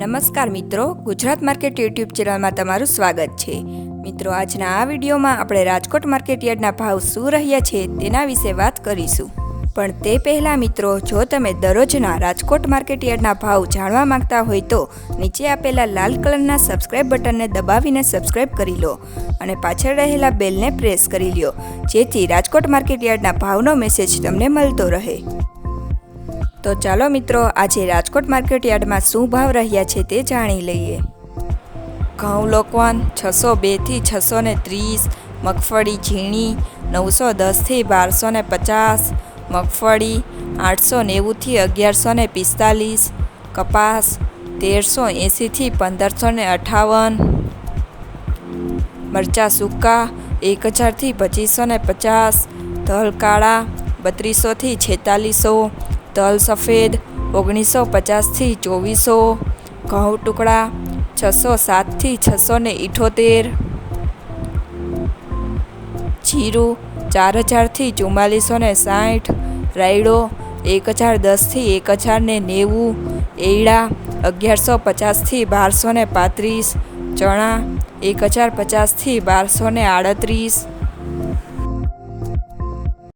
નમસ્કાર મિત્રો, Gujarat market YouTube ચેનલમાં તમારું સ્વાગત છે। મિત્રો, આજના આ વિડીયોમાં આપણે રાજકોટ માર્કેટ યાર્ડના ભાવ શું રહ્યા છે તેના વિશે વાત કરીશું। પણ તે પહેલાં મિત્રો, જો તમે દરરોજના રાજકોટ માર્કેટ યાર્ડના ભાવ જાણવા માંગતા હોય તો નીચે આપેલા લાલ કલરના સબસ્ક્રાઇબ બટનને દબાવીને સબસ્ક્રાઇબ કરી લો અને પાછળ રહેલા બેલને પ્રેસ કરી લો, જેથી રાજકોટ માર્કેટ યાર્ડના ભાવનો મેસેજ તમને મળતો રહે। તો ચાલો મિત્રો, આજે રાજકોટ માર્કેટ યાર્ડમાં શું ભાવ રહ્યા છે તે જાણી લઈએ। ઘઉં લોકવન 602 થી 630, મગફળી ઝીણી 910 થી 1250, મગફળી 890 થી 1145, કપાસ 1380 થી 1558, મરચાં સૂકા 1000 થી 2550, તલ કાળા 3200 થી 4600, તલ સફેદ 1950 થી 2400, ઘઉં ટુકડા 607 થી 678, જીરું 4000 થી 4460, રાયડો 1010 થી 1090, એરડા 1150 થી 1235, ચણા 1050 થી 1238,